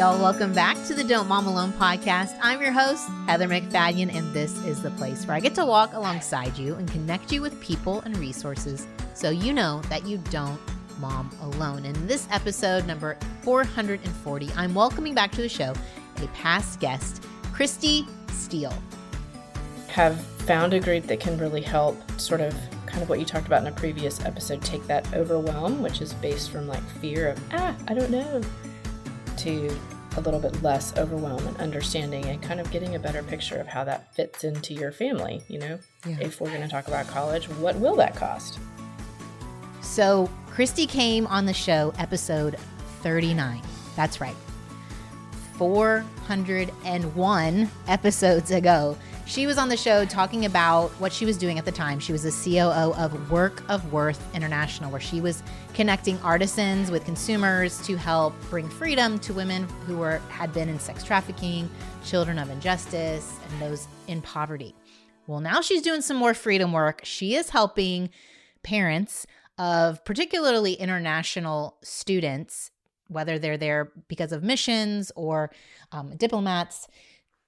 y'all. Welcome back to the Don't Mom Alone podcast. I'm your host, Heather McFadden, and this is the place where I get to walk alongside you and connect you with people and resources so you know that you don't mom alone. And in this episode, number 440, I'm welcoming back to the show a past guest, Kristi Steele. Have found a group that can really help sort of kind of what you talked about in a previous episode, take that overwhelm, which is based from like fear of, I don't know, to a little bit less overwhelm and understanding and kind of getting a better picture of how that fits into your family. You know, If we're going to talk about college, what will that cost? So Kristi came on the show episode 39. That's right. 401 episodes ago. She was on the show talking about what she was doing at the time. She was the COO of Work of Worth International, where she was connecting artisans with consumers to help bring freedom to women who had been in sex trafficking, children of injustice, and those in poverty. Well, now she's doing some more freedom work. She is helping parents of particularly international students, whether they're there because of missions or diplomats,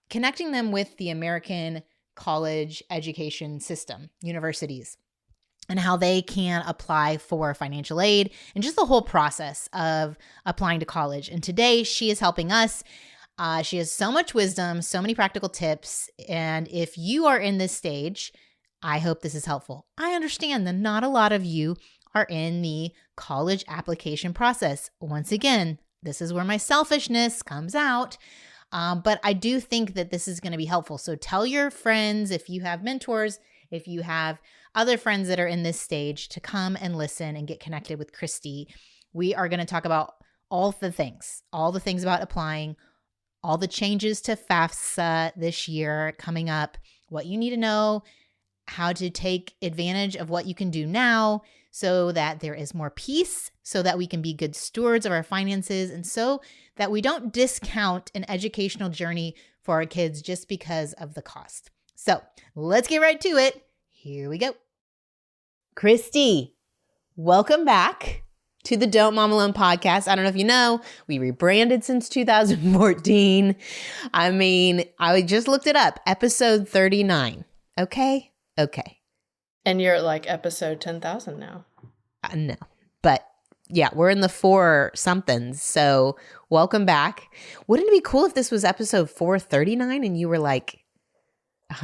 connecting them with the American college education system, universities, and how they can apply for financial aid and just the whole process of applying to college. And today she is helping us. She has so much wisdom, so many practical tips. And if you are in this stage, I hope this is helpful. I understand that not a lot of you are in the college application process. Once again, this is where my selfishness comes out. But I do think that this is going to be helpful. So tell your friends, if you have mentors, if you have other friends that are in this stage, to come and listen and get connected with Kristi. We are going to talk about all the things about applying, all the changes to FAFSA this year coming up, what you need to know, how to take advantage of what you can do now so that there is more peace, so that we can be good stewards of our finances, and so that we don't discount an educational journey for our kids just because of the cost. So let's get right to it. Here we go. Kristi, welcome back to the Don't Mom Alone podcast. I don't know if you know, we rebranded since 2014. I mean, I just looked it up, episode 39. Okay. And you're at like episode 10,000 now. No, but yeah, we're in the 4 somethings. So welcome back. Wouldn't it be cool if this was episode 439 and you were like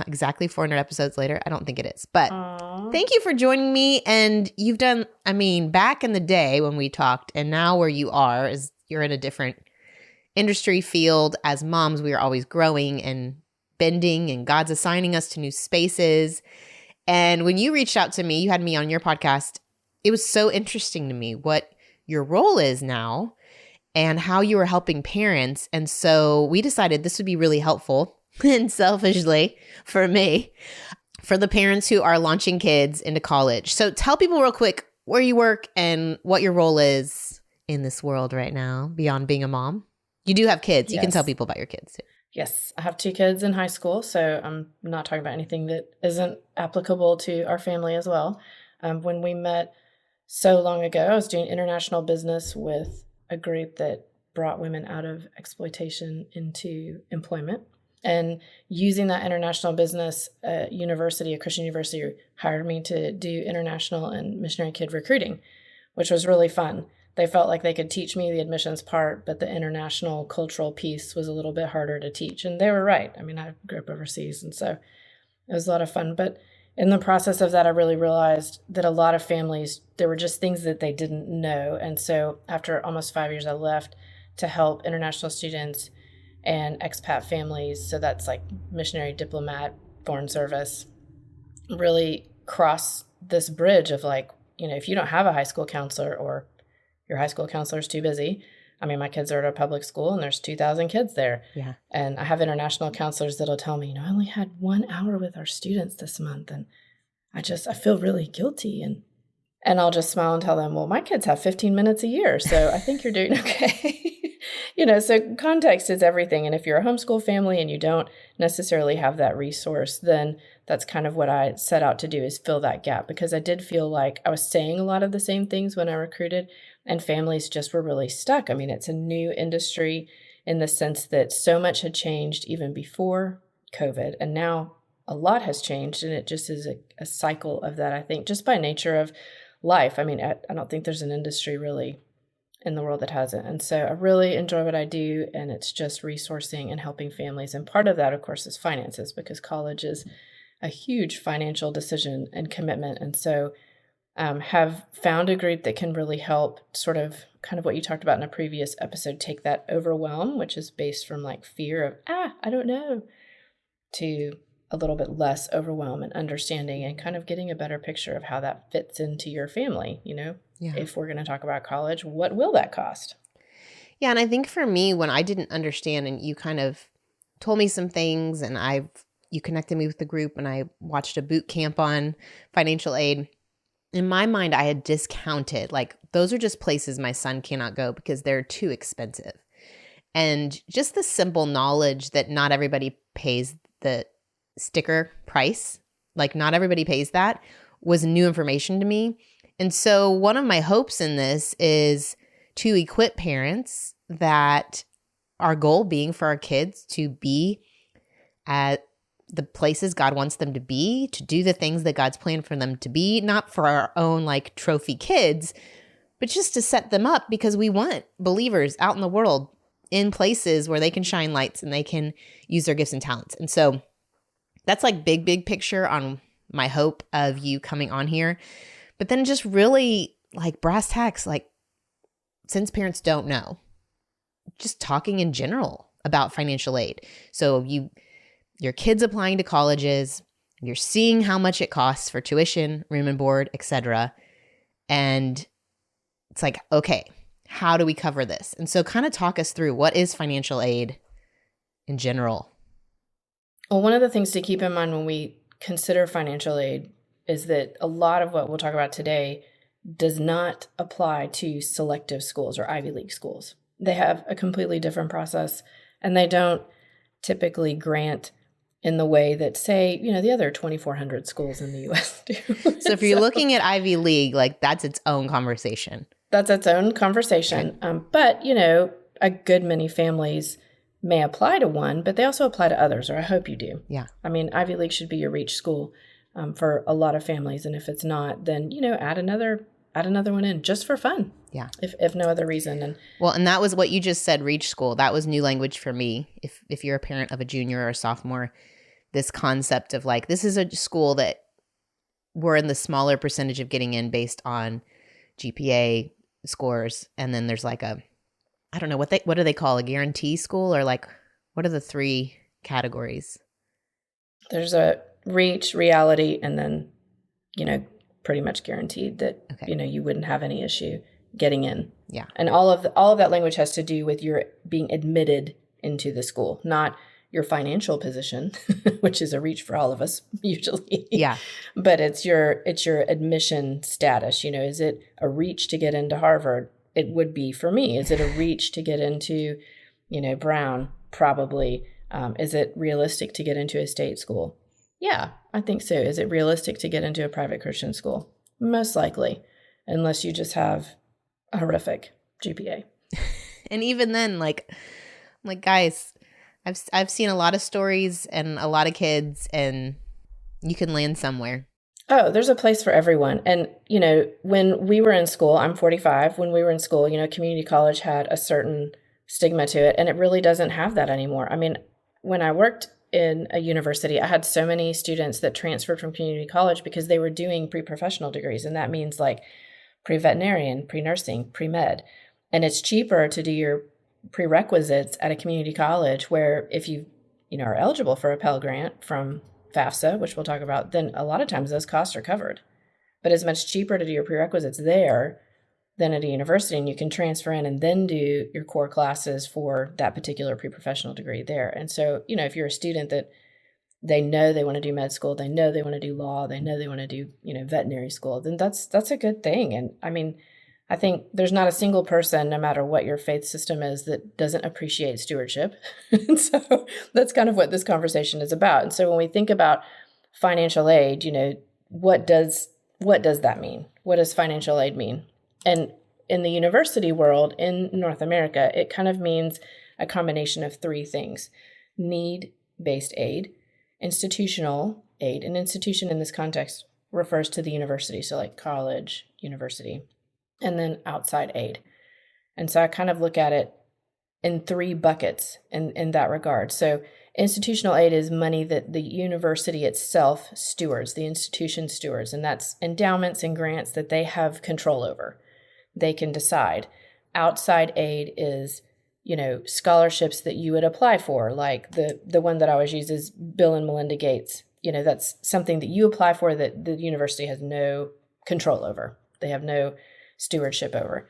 exactly 400 episodes later? I don't think it is, but Thank you for joining me. And you've done, back in the day when we talked and now where you are is you're in a different industry field. As moms, we are always growing and bending, and God's assigning us to new spaces. And when you reached out to me, you had me on your podcast. It was so interesting to me what your role is now and how you are helping parents. And so we decided this would be really helpful, and selfishly for me, for the parents who are launching kids into college. So tell people real quick where you work and what your role is in this world right now beyond being a mom. You do have kids. Yes. You can tell people about your kids too. Yes, I have 2 kids in high school, so I'm not talking about anything that isn't applicable to our family as well. When we met so long ago, I was doing international business with a group that brought women out of exploitation into employment. And using that international business, a Christian university, hired me to do international and missionary kid recruiting, which was really fun. They felt like they could teach me the admissions part, but the international cultural piece was a little bit harder to teach. And they were right. I grew up overseas, and so it was a lot of fun. But in the process of that, I really realized that a lot of families, there were just things that they didn't know. And so after almost 5 years, I left to help international students and expat families. So that's like missionary, diplomat, foreign service, really cross this bridge of like, if you don't have a high school counselor or your high school counselor is too busy. My kids are at a public school and there's 2,000 kids there. Yeah. And I have international counselors that'll tell me, I only had 1 hour with our students this month. And I feel really guilty. And I'll just smile and tell them, well, my kids have 15 minutes a year. So I think you're doing okay. So context is everything. And if you're a homeschool family and you don't necessarily have that resource, then that's kind of what I set out to do, is fill that gap, because I did feel like I was saying a lot of the same things when I recruited, and families just were really stuck. It's a new industry. in the sense that so much had changed even before COVID, and now a lot has changed, and it just is a cycle of that, I think, just by nature of life. I mean, I don't think there's an industry really in the world that hasn't. And so I really enjoy what I do, and it's just resourcing and helping families. And part of that, of course, is finances, because college is a huge financial decision and commitment. And so have found a group that can really help sort of kind of what you talked about in a previous episode, take that overwhelm, which is based from like fear of, I don't know, to a little bit less overwhelm and understanding and kind of getting a better picture of how that fits into your family. Yeah. If we're going to talk about college, what will that cost? Yeah. And I think for me, when I didn't understand and you kind of told me some things and you connected me with the group and I watched a boot camp on financial aid, in my mind, I had discounted, like, those are just places my son cannot go because they're too expensive. And just the simple knowledge that not everybody pays the sticker price, like not everybody pays that, was new information to me. And so one of my hopes in this is to equip parents that our goal being for our kids to be at the places God wants them to be, to do the things that God's planned for them to be, not for our own like trophy kids, but just to set them up, because we want believers out in the world in places where they can shine lights and they can use their gifts and talents. And so that's like big picture on my hope of you coming on here. But then just really like brass tacks, like, since parents don't know, just talking in general about financial aid. So your kid's applying to colleges, you're seeing how much it costs for tuition, room and board, etc. And it's like, okay, how do we cover this? And so kind of talk us through, what is financial aid in general? Well, one of the things to keep in mind when we consider financial aid is that a lot of what we'll talk about today does not apply to selective schools or Ivy League schools. They have a completely different process, and they don't typically grant in the way that, say, the other 2,400 schools in the U.S. do. So if you're looking at Ivy League, like, that's its own conversation. That's its own conversation. Okay. But, a good many families may apply to one, but they also apply to others, or I hope you do. Yeah. I mean, Ivy League should be your reach school for a lot of families. And if it's not, then, add another one in just for fun. Yeah. If no other reason. And that was what you just said, reach school. That was new language for me. If you're a parent of a junior or a sophomore, this concept of like, this is a school that we're in the smaller percentage of getting in based on GPA scores. And then there's like I don't know, what do they call a guarantee school, or like, what are the three categories? There's a reach, reality, and then, pretty much guaranteed that, Okay. You wouldn't have any issue getting in. Yeah. And all of that language has to do with your being admitted into the school, not your financial position, which is a reach for all of us usually. Yeah. But it's your admission status. Is it a reach to get into Harvard? It would be for me. Is it a reach to get into, Brown? Probably. Is it realistic to get into a state school? Yeah, I think so. Is it realistic to get into a private Christian school? Most likely, unless you just have a horrific GPA. And even then, like guys, I've seen a lot of stories and a lot of kids, and you can land somewhere. Oh, there's a place for everyone. And, when we were in school, I'm 45, when we were in school, community college had a certain stigma to it, and it really doesn't have that anymore. I mean, when I worked in a university, I had so many students that transferred from community college because they were doing pre-professional degrees. And that means like pre-veterinarian, pre-nursing, pre-med. And it's cheaper to do your prerequisites at a community college, where if you are eligible for a Pell Grant from FAFSA, which we'll talk about, then a lot of times those costs are covered. But it's much cheaper to do your prerequisites there than at a university, and you can transfer in and then do your core classes for that particular pre-professional degree there. And so, if you're a student that they know they want to do med school, they know they want to do law, they know they want to do, veterinary school, then that's a good thing. And I mean, I think there's not a single person, no matter what your faith system is, that doesn't appreciate stewardship. And so that's kind of what this conversation is about. And so when we think about financial aid, what does that mean? What does financial aid mean? And in the university world in North America, it kind of means a combination of three things: need-based aid, institutional aid. An institution in this context refers to the university, so like college, university, and then outside aid. And so I kind of look at it in three buckets in that regard. So institutional aid is money that the university itself stewards, the institution stewards, and that's endowments and grants that they have control over. They can decide. Outside aid is, scholarships that you would apply for, like the one that I always use is Bill and Melinda Gates. That's something that you apply for that the university has no control over. They have no stewardship over.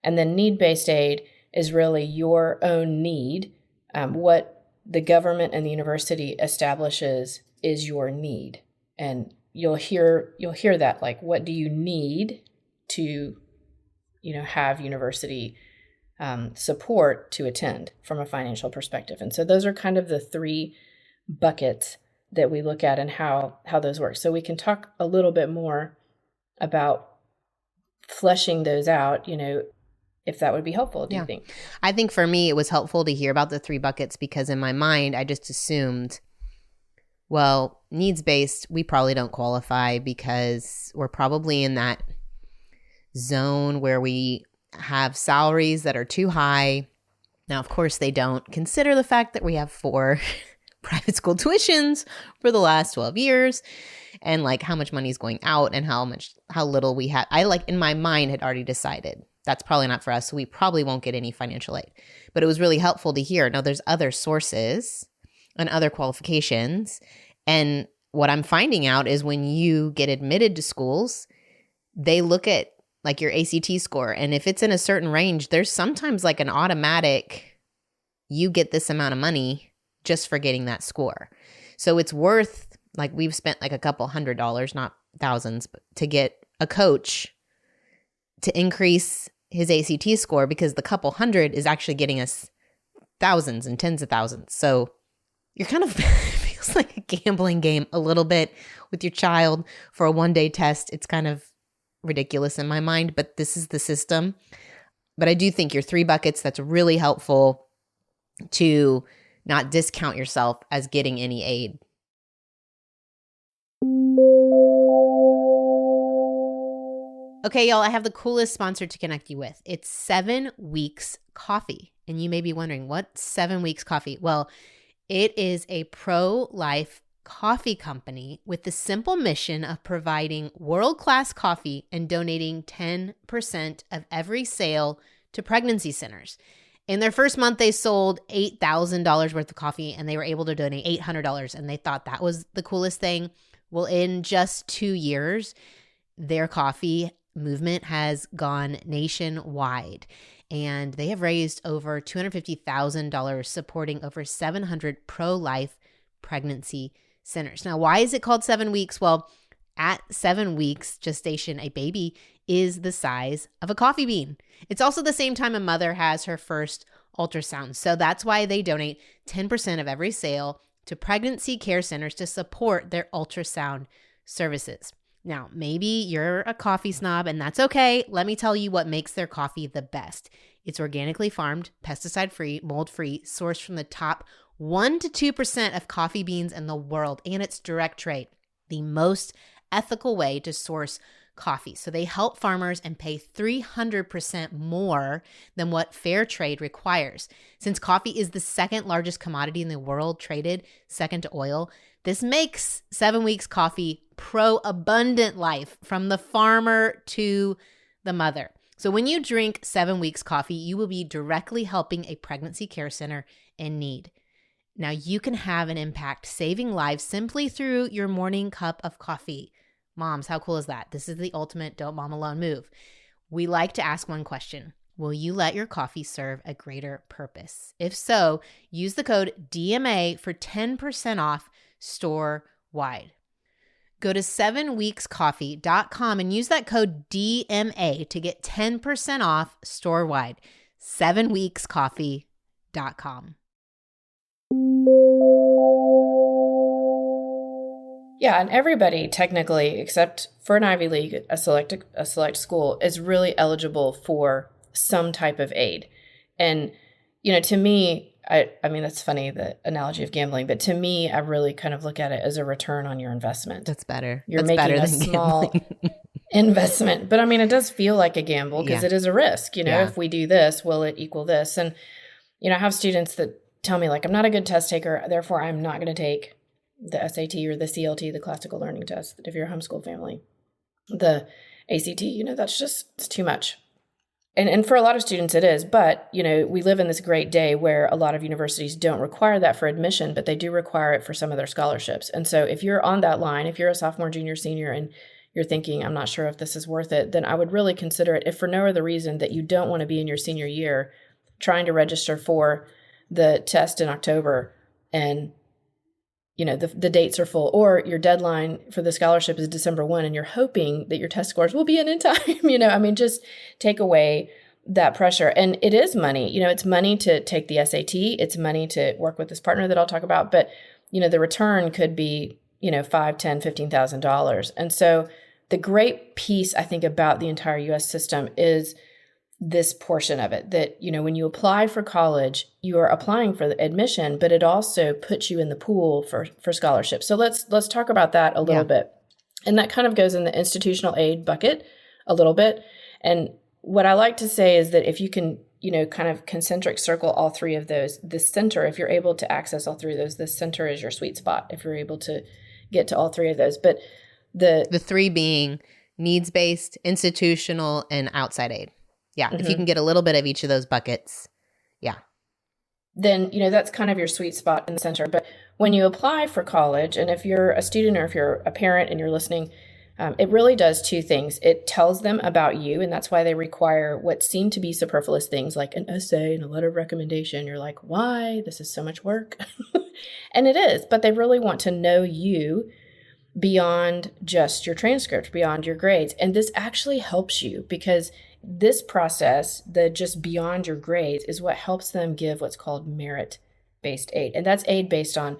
And then need-based aid is really your own need. What the government and the university establishes is your need. And you'll hear that, like, what do you need to, have university support to attend from a financial perspective. And so those are kind of the three buckets that we look at and how those work. So we can talk a little bit more about fleshing those out, if that would be helpful, do you think? I think for me, it was helpful to hear about the three buckets because in my mind, I just assumed, well, needs-based, we probably don't qualify because we're probably in that zone where we have salaries that are too high. Now, of course, they don't consider the fact that we have 4 private school tuitions for the last 12 years and like how much money is going out and how little we have. I in my mind had already decided that's probably not for us. So we probably won't get any financial aid. But it was really helpful to hear. Now, there's other sources and other qualifications. And what I'm finding out is when you get admitted to schools, they look at like your ACT score. And if it's in a certain range, there's sometimes like an automatic, you get this amount of money just for getting that score. So it's worth, like we've spent like a couple $100s, not thousands, but to get a coach to increase his ACT score because the couple hundred is actually getting us thousands and tens of thousands. So you're kind of, it feels like a gambling game a little bit with your child for a one-day test. It's kind of ridiculous in my mind, but this is the system. But I do think your 3 buckets, that's really helpful to not discount yourself as getting any aid. Okay, y'all, I have the coolest sponsor to connect you with. It's 7 Weeks Coffee. And you may be wondering, what 7 Weeks Coffee? Well, it is a pro-life coffee company with the simple mission of providing world-class coffee and donating 10% of every sale to pregnancy centers. In their first month, they sold $8,000 worth of coffee and they were able to donate $800. And they thought that was the coolest thing. Well, in just 2 years, their coffee movement has gone nationwide. And they have raised over $250,000 supporting over 700 pro-life pregnancy centers. Now, why is it called 7 weeks? Well, at 7 weeks gestation, a baby is the size of a coffee bean. It's also the same time a mother has her first ultrasound. So that's why they donate 10% of every sale to pregnancy care centers to support their ultrasound services. Now, maybe you're a coffee snob and that's okay. Let me tell you what makes their coffee the best. It's organically farmed, pesticide-free, mold-free, sourced from the top 1 to 2% of coffee beans in the world, and it's direct trade, the most ethical way to source coffee. So they help farmers and pay 300% more than what fair trade requires. Since coffee is the second largest commodity in the world, traded second to oil, this makes 7 Weeks Coffee pro-abundant life from the farmer to the mother. So when you drink 7 Weeks Coffee, you will be directly helping a pregnancy care center in need. Now you can have an impact saving lives simply through your morning cup of coffee. Moms, how cool is that? This is the ultimate don't mom alone move. We like to ask one question. Will you let your coffee serve a greater purpose? If so, use the code DMA for 10% off store-wide. Go to 7weekscoffee.com and use that code DMA to get 10% off store-wide. 7weekscoffee.com. Yeah, and everybody technically, except for an Ivy League, a select school, is really eligible for some type of aid. And, to me, I mean, that's funny, the analogy of gambling, but to me, I really kind of look at it as a return on your investment. That's better. You're That's making better a than small gambling. investment. But I mean, it does feel like a gamble because Yeah. it is a risk. Yeah. If we do this, will it equal this? And, I have students that tell me, like, I'm not a good test taker, therefore I'm not going to take the SAT or the CLT, the classical learning test, if you're a homeschool family. The ACT, that's just, it's too much. And for a lot of students it is, but, we live in this great day where a lot of universities don't require that for admission, but they do require it for some of their scholarships. And so if you're on that line, if you're a sophomore, junior, senior, and you're thinking, I'm not sure if this is worth it, then I would really consider it, if for no other reason that you don't want to be in your senior year trying to register for the test in October and the dates are full, or your deadline for the scholarship is December 1 and you're hoping that your test scores will be in time. Just take away that pressure. And it is money. It's money to take the SAT. It's money to work with this partner that I'll talk about. But, the return could be, $5,000, $10,000, $15,000. And so the great piece, I think, about the entire U.S. system is this portion of it, that, when you apply for college, you are applying for the admission, but it also puts you in the pool for scholarships. So let's talk about that a little bit. And that kind of goes in the institutional aid bucket a little bit. And what I like to say is that if you can, kind of concentric circle all three of those, the center, if you're able to access all three of those, the center is your sweet spot if you're able to get to all three of those. But the three being needs-based, institutional, and outside aid. Yeah, if you can get a little bit of each of those buckets, then, that's kind of your sweet spot in the center. But when you apply for college, and if you're a student or if you're a parent and you're listening, it really does two things. It tells them about you, and that's why they require what seem to be superfluous things like an essay and a letter of recommendation. You're like, why? This is so much work. And it is, but they really want to know you beyond just your transcript, beyond your grades. And this actually helps you because this process, the just beyond your grades, is what helps them give what's called merit-based aid. And that's aid based on,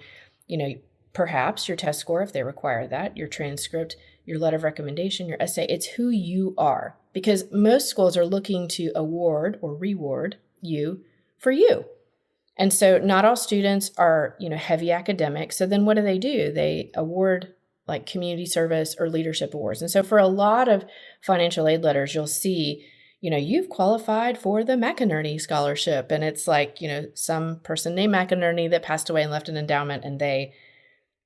perhaps your test score, if they require that, your transcript, your letter of recommendation, your essay. It's who you are, because most schools are looking to award or reward you for you. And so not all students are, heavy academics. So then what do? They award like community service or leadership awards. And so for a lot of financial aid letters, you'll see, you've qualified for the McInerney Scholarship. And it's like, some person named McInerney that passed away and left an endowment, and they,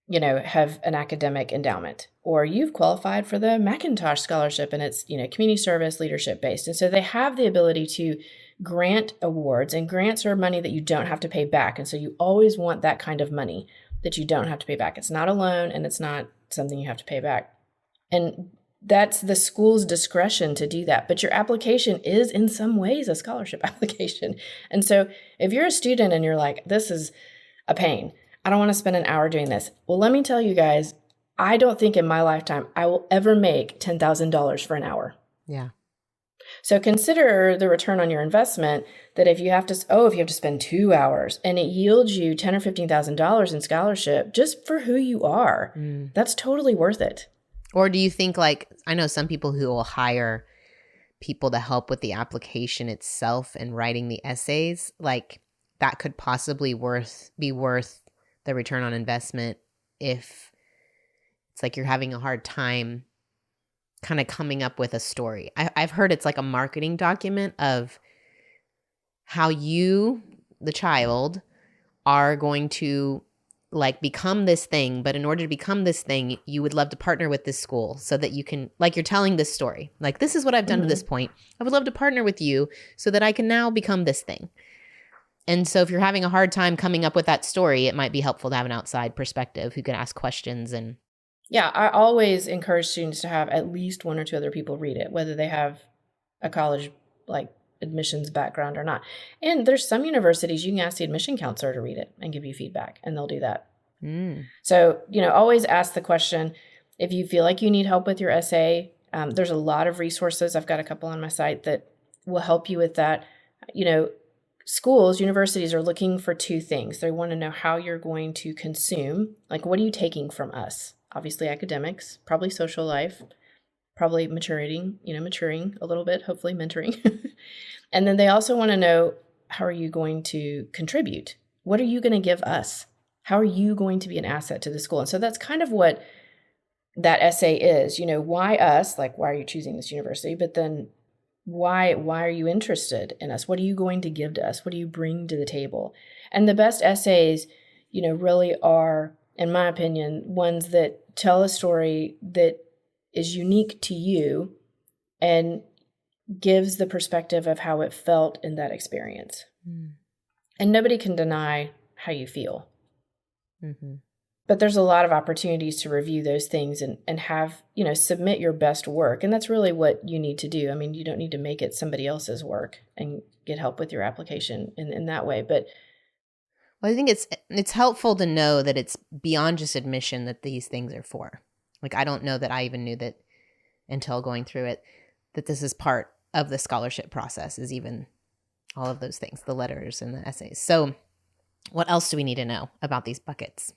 have an academic endowment. Or you've qualified for the Macintosh Scholarship, and it's, community service, leadership based. And so they have the ability to grant awards, and grants are money that you don't have to pay back. And so you always want that kind of money that you don't have to pay back. It's not a loan, and it's not something you have to pay back. And that's the school's discretion to do that. But your application is in some ways a scholarship application. And so if you're a student and you're like, this is a pain, I don't want to spend an hour doing this. Well, let me tell you guys, I don't think in my lifetime I will ever make $10,000 for an hour. Yeah. So consider the return on your investment, that if you have to spend 2 hours and it yields you $10,000 or $15,000 in scholarship just for who you are, that's totally worth it. Or do you think, like, I know some people who will hire people to help with the application itself and writing the essays, like that could possibly be worth the return on investment if it's like you're having a hard time kind of coming up with a story. I've heard it's like a marketing document of how you, the child, are going to like become this thing, but in order to become this thing, you would love to partner with this school so that you can, like, you're telling this story. Like, this is what I've done to this point. I would love to partner with you so that I can now become this thing. And so if you're having a hard time coming up with that story, it might be helpful to have an outside perspective who can ask questions. And yeah, I always encourage students to have at least one or two other people read it, whether they have a college like admissions background or not. And there's some universities you can ask the admission counselor to read it and give you feedback, and they'll do that. So, always ask the question, if you feel like you need help with your essay, there's a lot of resources. I've got a couple on my site that will help you with that. Schools, universities are looking for two things. They want to know how you're going to consume, like, what are you taking from us? Obviously academics, probably social life, probably maturing a little bit, hopefully mentoring. And then they also want to know how are you going to contribute? What are you going to give us? How are you going to be an asset to the school? And so that's kind of what that essay is. Why us? Like, why are you choosing this university? But then why are you interested in us? What are you going to give to us? What do you bring to the table? And the best essays, really are, in my opinion, ones that tell a story that is unique to you and gives the perspective of how it felt in that experience. And nobody can deny how you feel. Mm-hmm. But there's a lot of opportunities to review those things and have, submit your best work. And that's really what you need to do. I mean, you don't need to make it somebody else's work and get help with your application in that way. But well, I think it's helpful to know that it's beyond just admission that these things are for. Like, I don't know that I even knew that until going through it, that this is part of the scholarship process, is even all of those things, the letters and the essays. So what else do we need to know about these buckets?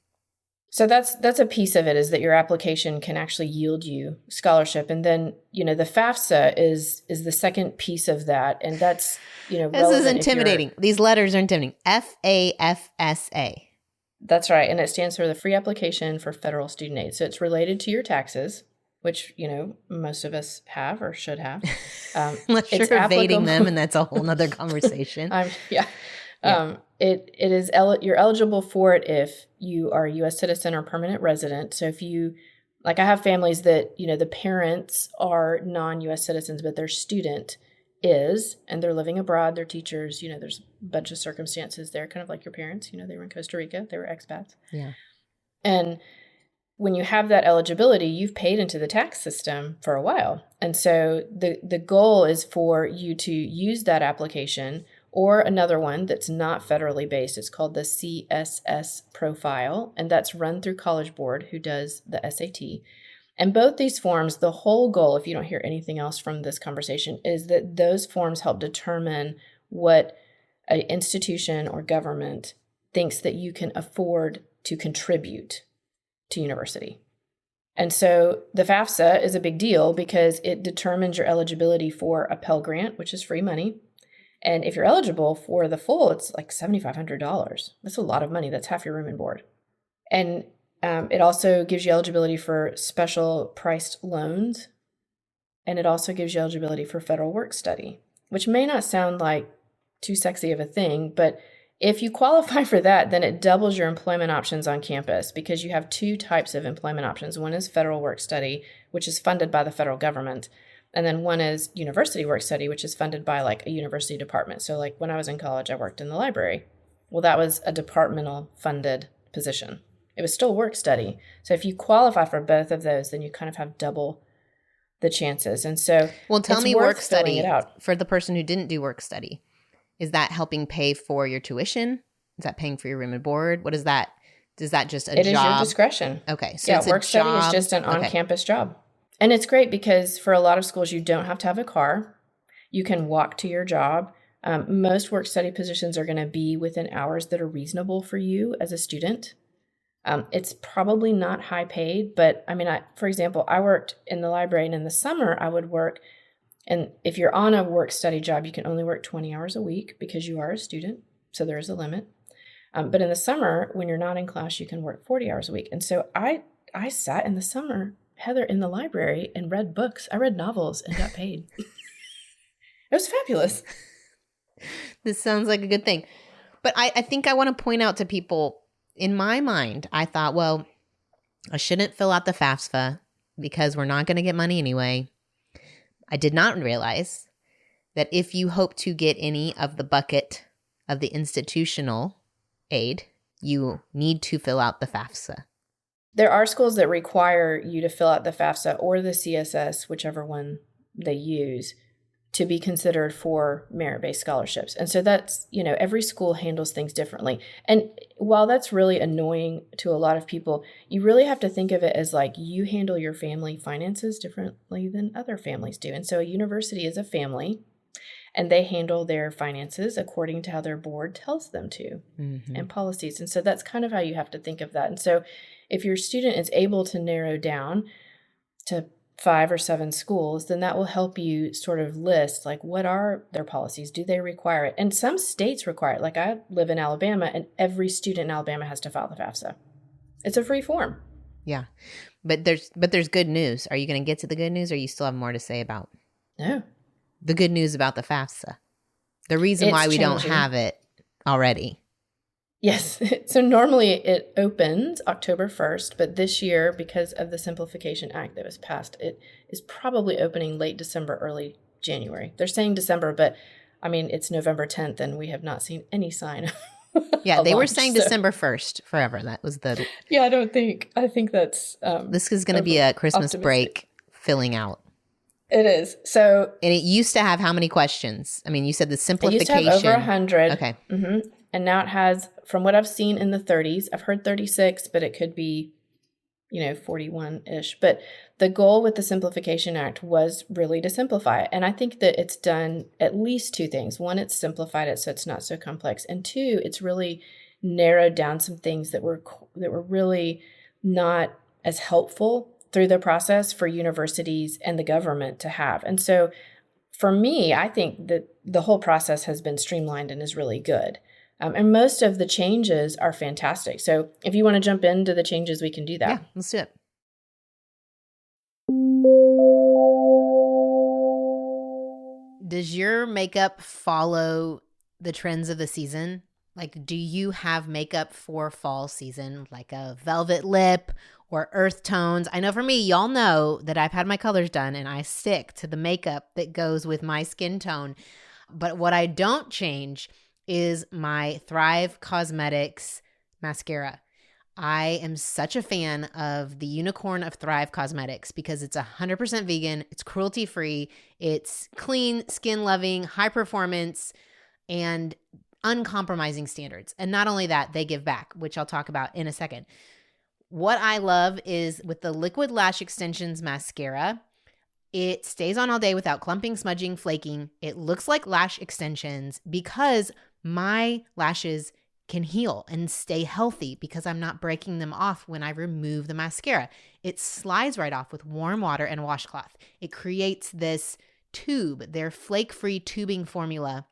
So that's a piece of it, is that your application can actually yield you scholarship. And then, the FAFSA is the second piece of that. And that's, this is intimidating. These letters are intimidating. FAFSA. That's right. And it stands for the Free Application for Federal Student Aid. So it's related to your taxes, which, most of us have or should have. Unless you're evading them, and that's a whole nother conversation. Yeah. It is you're eligible for it if you are a U.S. citizen or permanent resident. So if you, like, I have families that, the parents are non-U.S. citizens, but their student is, and they're living abroad, they're teachers, there's a bunch of circumstances there, kind of like your parents, they were in Costa Rica, they were expats. Yeah. And when you have that eligibility, you've paid into the tax system for a while. And so the goal is for you to use that application or another one that's not federally based. It's called the CSS profile, and that's run through College Board, who does the SAT. And both these forms, the whole goal, if you don't hear anything else from this conversation, is that those forms help determine what an institution or government thinks that you can afford to contribute to university. And so the FAFSA is a big deal because it determines your eligibility for a Pell Grant, which is free money. And if you're eligible for the full, it's like $7,500. That's a lot of money. That's half your room and board. And it also gives you eligibility for special priced loans. And it also gives you eligibility for federal work study, which may not sound like too sexy of a thing, but if you qualify for that, then it doubles your employment options on campus, because you have two types of employment options. One is federal work study, which is funded by the federal government. And then one is university work study, which is funded by like a university department. So like when I was in college, I worked in the library. Well, that was a departmental funded position. It was still work study. So if you qualify for both of those, then you kind of have double the chances. And so, well, tell me, work study for the person who didn't do work study. Is that helping pay for your tuition? Is that paying for your room and board? What is that? Is that just a job? It is your discretion. Okay. So yeah, it's work a study job. is just an on-campus job. And it's great because for a lot of schools, you don't have to have a car. You can walk to your job. Most work study positions are going to be within hours that are reasonable for you as a student. It's probably not high paid, but I mean, for example, I worked in the library, and in the summer I would work. And if you're on a work study job, you can only work 20 hours a week because you are a student. So there is a limit. But in the summer, when you're not in class, you can work 40 hours a week. And so I sat in the summer, Heather, in the library and read books. I read novels and got paid. It was fabulous. This sounds like a good thing. But I think I want to point out to people, in my mind, I thought, well, I shouldn't fill out the FAFSA because we're not going to get money anyway. I did not realize that if you hope to get any of the bucket of the institutional aid, you need to fill out the FAFSA. There are schools that require you to fill out the FAFSA or the CSS, whichever one they use, to be considered for merit-based scholarships. And so that's, every school handles things differently. And while that's really annoying to a lot of people, you really have to think of it as like you handle your family finances differently than other families do. And so a university is a family, and they handle their finances according to how their board tells them to, and policies. And so that's kind of how you have to think of that. And so if your student is able to narrow down to 5 or 7 schools, then that will help you sort of list, like, what are their policies? Do they require it? And some states require it. Like, I live in Alabama, and every student in Alabama has to file the FAFSA. It's a free form. Yeah. But there's good news. Are you going to get to the good news, or you still have more to say about No. the good news about the FAFSA? The reason why we don't have it already. Yes. So normally it opens October 1st, but this year, because of the Simplification Act that was passed, it is probably opening late December, early January. They're saying December, but I mean, it's November 10th and we have not seen any sign. Yeah, they were saying December 1st forever. That was the... Yeah, I think that's... this is going to be a Christmas break filling out. It is. So... And it used to have how many questions? I mean, you said the simplification... It used to have over 100. Okay. Mm-hmm. And now it has, from what I've seen, in the 30s. I've heard 36, but it could be, 41-ish. But the goal with the Simplification Act was really to simplify it. And I think that it's done at least 2 things. One, it's simplified it so it's not so complex. And 2, it's really narrowed down some things that were really not as helpful through the process for universities and the government to have. And so for me, I think that the whole process has been streamlined and is really good. And most of the changes are fantastic. So if you want to jump into the changes, we can do that. Yeah, let's do it. Does your makeup follow the trends of the season? Like, do you have makeup for fall season, like a velvet lip or earth tones? I know for me, y'all know that I've had my colors done and I stick to the makeup that goes with my skin tone. But what I don't change is my Thrive Cosmetics mascara. I am such a fan of the unicorn of Thrive Cosmetics because it's 100% vegan, it's cruelty-free, it's clean, skin-loving, high performance, and uncompromising standards. And not only that, they give back, which I'll talk about in a second. What I love is with the Liquid Lash Extensions mascara, it stays on all day without clumping, smudging, flaking. It looks like lash extensions because my lashes can heal and stay healthy because I'm not breaking them off when I remove the mascara. It slides right off with warm water and washcloth. It creates this tube. Their flake-free tubing formula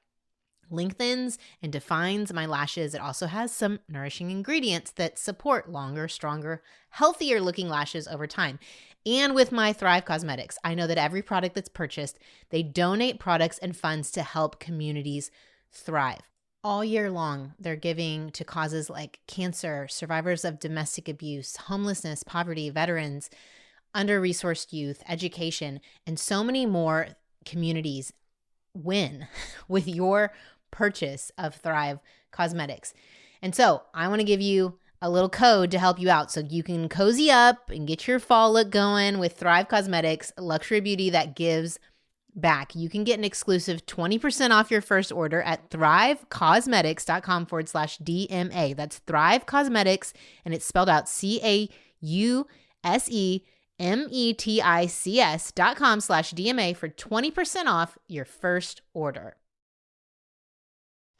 lengthens and defines my lashes. It also has some nourishing ingredients that support longer, stronger, healthier looking lashes over time. And with my Thrive Cosmetics, I know that every product that's purchased, they donate products and funds to help communities thrive. All year long, they're giving to causes like cancer, survivors of domestic abuse, homelessness, poverty, veterans, under-resourced youth, education, and so many more communities win with your purchase of Thrive Cosmetics. And so I want to give you a little code to help you out so you can cozy up and get your fall look going with Thrive Cosmetics, luxury beauty that gives back. You can get an exclusive 20% off your first order at thrivecosmetics.com/DMA. That's Thrive Cosmetics, and it's spelled out CAUSEMETICS.com/DMA for 20% off your first order.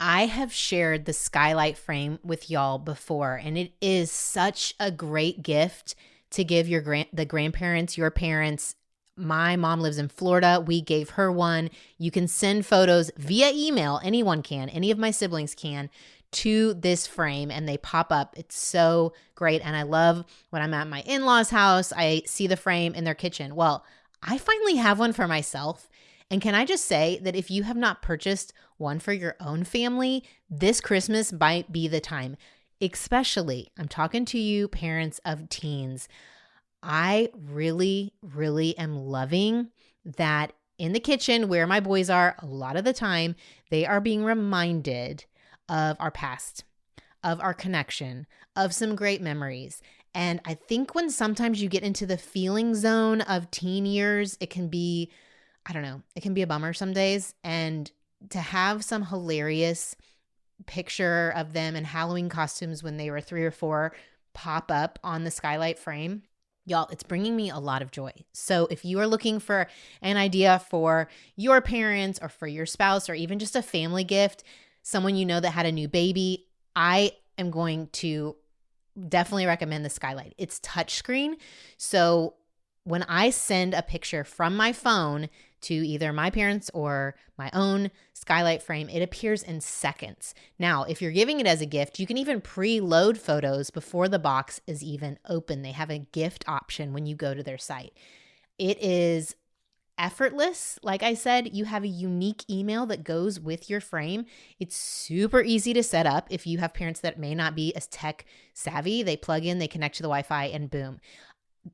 I have shared the skylight frame with y'all before, and it is such a great gift to give the grandparents, your parents. My mom lives in Florida. We gave her one. You can send photos via email. Anyone can. Any of my siblings can to this frame, and they pop up. It's so great. And I love when I'm at my in-laws' house, I see the frame in their kitchen. Well, I finally have one for myself. And can I just say that if you have not purchased one for your own family, this Christmas might be the time. Especially, I'm talking to you parents of teens. I really, really am loving that in the kitchen where my boys are a lot of the time, they are being reminded of our past, of our connection, of some great memories. And I think when sometimes you get into the feeling zone of teen years, it can be, I don't know, it can be a bummer some days. And to have some hilarious picture of them in Halloween costumes when they were 3 or 4 pop up on the skylight frame, y'all, it's bringing me a lot of joy. So if you are looking for an idea for your parents or for your spouse or even just a family gift, someone you know that had a new baby, I am going to definitely recommend the skylight. It's touchscreen, so when I send a picture from my phone to either my parents or my own skylight frame, it appears in seconds. Now, if you're giving it as a gift, you can even preload photos before the box is even open. They have a gift option when you go to their site. It is effortless. Like I said, you have a unique email that goes with your frame. It's super easy to set up. If you have parents that may not be as tech savvy, they plug in, they connect to the Wi-Fi, and boom.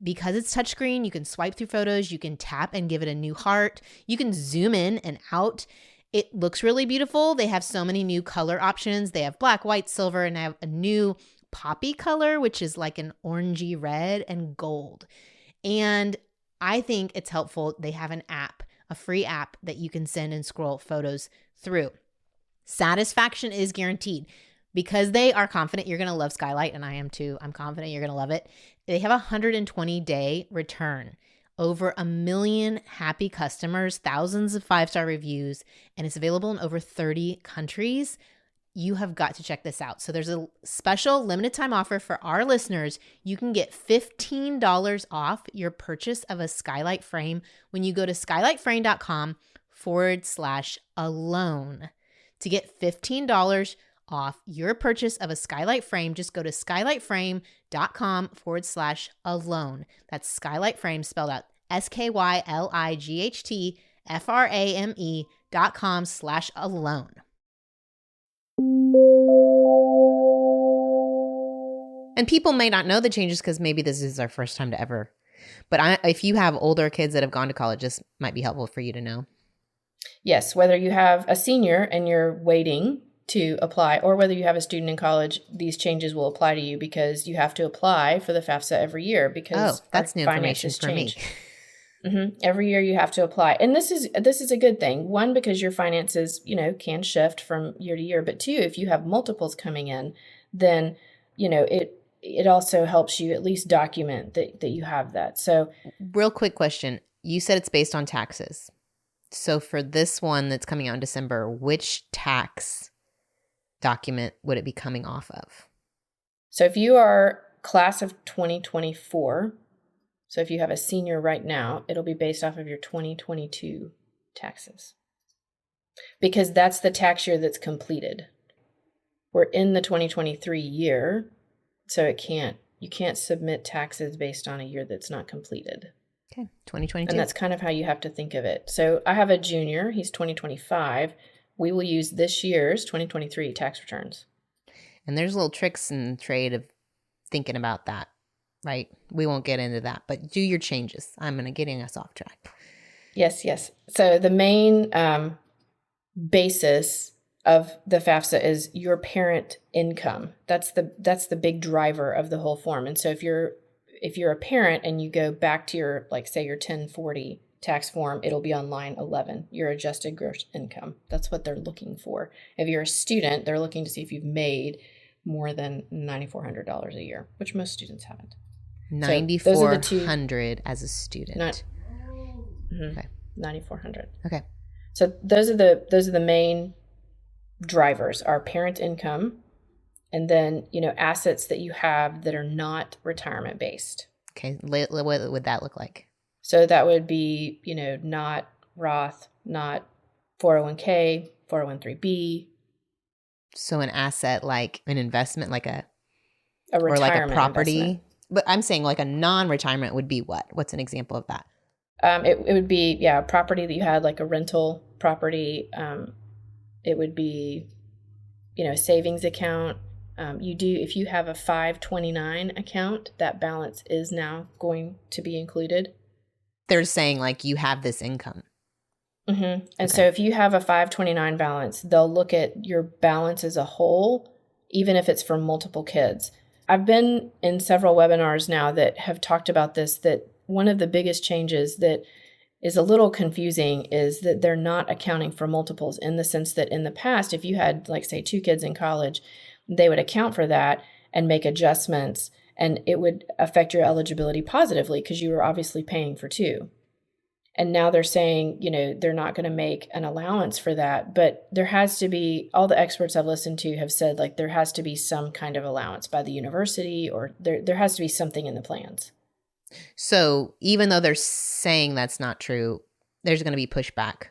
Because it's touchscreen, you can swipe through photos, you can tap and give it a new heart, you can zoom in and out. It looks really beautiful. They have so many new color options. They have black, white, silver, and have a new poppy color, which is like an orangey red, and gold. And I think it's helpful. They have an app, a free app that you can send and scroll photos through. Satisfaction is guaranteed. Because they are confident you're going to love Skylight, and I am too. I'm confident you're going to love it. They have a 120-day return. Over 1 million happy customers, thousands of 5-star reviews, and it's available in over 30 countries. You have got to check this out. So there's a special limited time offer for our listeners. You can get $15 off your purchase of a Skylight frame when you go to skylightframe.com/alone. To get $15 off your purchase of a Skylight frame, just go to skylightframe.com/alone. That's Skylight Frame spelled out SKYLIGHTFRAME.com/alone. And people may not know the changes because maybe this is our first time to ever. But if you have older kids that have gone to college, this might be helpful for you to know. Yes, whether you have a senior and you're waiting to apply, or whether you have a student in college, these changes will apply to you because you have to apply for the FAFSA every year because that's new information for me. Every year you have to apply. And this is a good thing. One, because your finances, can shift from year to year. But two, if you have multiples coming in, then, it also helps you at least document that you have that. So real quick question. You said it's based on taxes. So for this one that's coming out in December, which tax document would it be coming off of? So if you are class of 2024, so if you have a senior right now, it'll be based off of your 2022 taxes, because that's the tax year that's completed. We're in the 2023 year, so you can't submit taxes based on a year that's not completed. Okay, 2022. And that's kind of how you have to think of it. So I have a junior, he's 2025. We will use this year's 2023 tax returns. And there's little tricks in trade of thinking about that, right? We won't get into that, but do your changes. I'm going to get us off track. Yes. So the main basis of the FAFSA is your parent income. That's the big driver of the whole form. And so if you're a parent and you go back to your, say your 1040 tax form, it'll be on line 11, your adjusted gross income. That's what they're looking for. If you're a student, they're looking to see if you've made more than $9,400 a year, which most students haven't. $9,400 as a student. Okay. $9,400. Okay. So those are the main drivers: our parent income, and then assets that you have that are not retirement based. Okay. What would that look like? So that would be, not Roth, not 401k, 401(b). So an asset like an investment, like a retirement or like a property. Investment. But I'm saying like a non-retirement would be what? What's an example of that? It would be, a property that you had, like a rental property. It would be, a savings account. If you have a 529 account, that balance is now going to be included. They're saying like you have this income. Mm-hmm. And so if you have a 529 balance, they'll look at your balance as a whole, even if it's for multiple kids. I've been in several webinars now that have talked about this, that one of the biggest changes that is a little confusing is that they're not accounting for multiples, in the sense that in the past, if you had, say 2 kids in college, they would account for that and make adjustments, and it would affect your eligibility positively because you were obviously paying for 2. And now they're saying, they're not going to make an allowance for that, but there has to be, all the experts I've listened to have said, there has to be some kind of allowance by the university, or there has to be something in the plans. So even though they're saying that's not true, there's going to be pushback.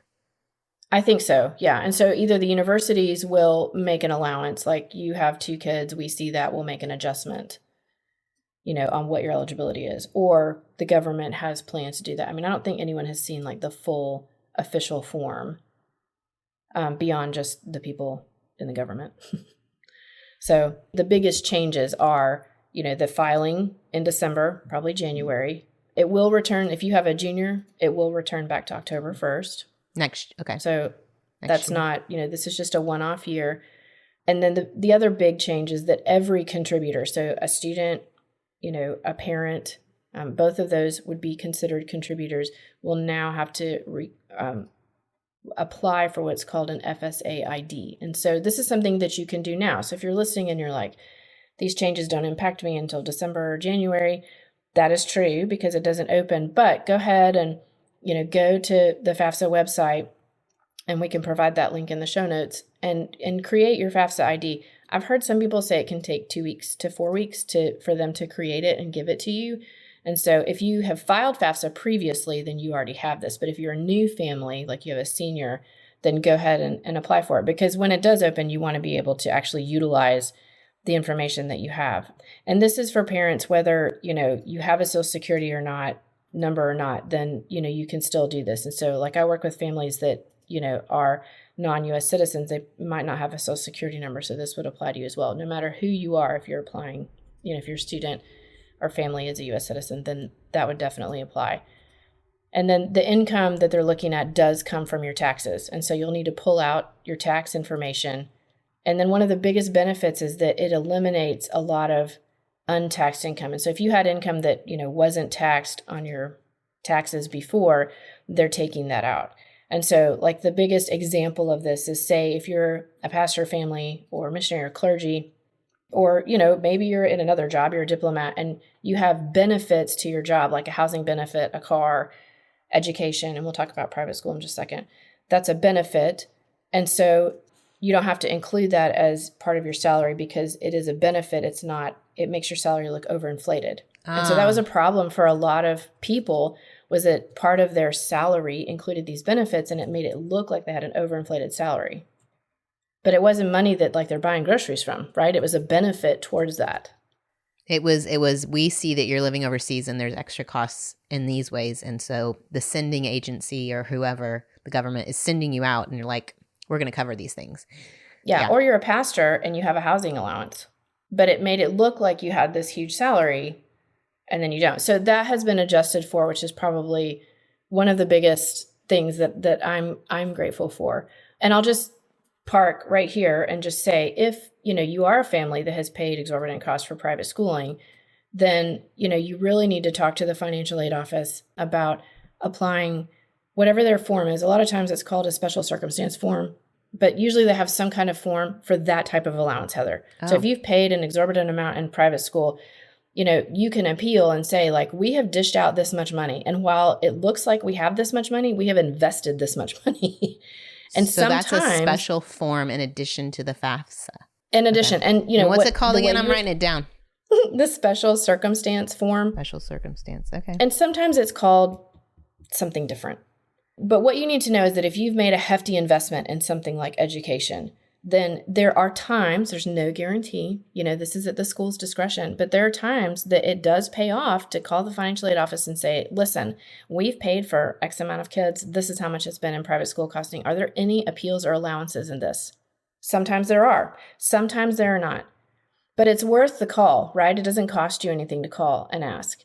I think so, yeah. And so either the universities will make an allowance, like you have 2 kids, we see that, we'll make an adjustment, on what your eligibility is, or the government has plans to do that. I mean, I don't think anyone has seen like the full official form beyond just the people in the government. So the biggest changes are, the filing in December, probably January. It will return, if you have a junior, it will return back to October 1st. Okay. So Next that's year. not, this is just a one-off year. And then the other big change is that every contributor, so a student, a parent, both of those would be considered contributors, will now have to apply for what's called an FSA ID. And so this is something that you can do now. So if you're listening and you're like, these changes don't impact me until December or January, that is true because it doesn't open. But go ahead and, go to the FAFSA website, and we can provide that link in the show notes, and create your FAFSA ID. I've heard some people say it can take 2 weeks to 4 weeks for them to create it and give it to you. And so if you have filed FAFSA previously, then you already have this. But if you're a new family, like you have a senior, then go ahead and apply for it. Because when it does open, you want to be able to actually utilize the information that you have. And this is for parents, whether, you have a Social Security number or not, then, you can still do this. And so like I work with families that, are non-U.S. citizens, they might not have a Social Security number. So this would apply to you as well. No matter who you are, if you're applying, if your student or family is a U.S. citizen, then that would definitely apply. And then the income that they're looking at does come from your taxes. And so you'll need to pull out your tax information. And then one of the biggest benefits is that it eliminates a lot of untaxed income. And so if you had income that, wasn't taxed on your taxes before, they're taking that out. And so like the biggest example of this is, say, if you're a pastor family or missionary or clergy, or, maybe you're in another job, you're a diplomat, and you have benefits to your job, like a housing benefit, a car, education, and we'll talk about private school in just a second. That's a benefit. And so you don't have to include that as part of your salary because it is a benefit. It makes your salary look overinflated. And so that was a problem for a lot of people, was that part of their salary included these benefits, and it made it look like they had an overinflated salary. But it wasn't money that like they're buying groceries from, right? It was a benefit towards that. It was, we see that you're living overseas and there's extra costs in these ways. And so the sending agency or whoever, the government, is sending you out and you're like, we're going to cover these things. Yeah. Or you're a pastor and you have a housing allowance, but it made it look like you had this huge salary and then you don't. So that has been adjusted for, which is probably one of the biggest things that I'm grateful for. And I'll just park right here and just say, if, you are a family that has paid exorbitant costs for private schooling, then, you really need to talk to the financial aid office about applying whatever their form is. A lot of times it's called a special circumstance form, but usually they have some kind of form for that type of allowance, Heather. Oh. So if you've paid an exorbitant amount in private school, you can appeal and say, like, we have dished out this much money. And while it looks like we have this much money, we have invested this much money. And so that's a special form in addition to the FAFSA. In addition. Okay. And what's it called again? I'm writing it down. The special circumstance form. Special circumstance. Okay. And sometimes it's called something different. But what you need to know is that if you've made a hefty investment in something like education, then there are times, there's no guarantee, this is at the school's discretion, but there are times that it does pay off to call the financial aid office and say, listen, we've paid for X amount of kids. This is how much it's been in private school costing. Are there any appeals or allowances in this? Sometimes there are. Sometimes there are not. But it's worth the call, right? It doesn't cost you anything to call and ask.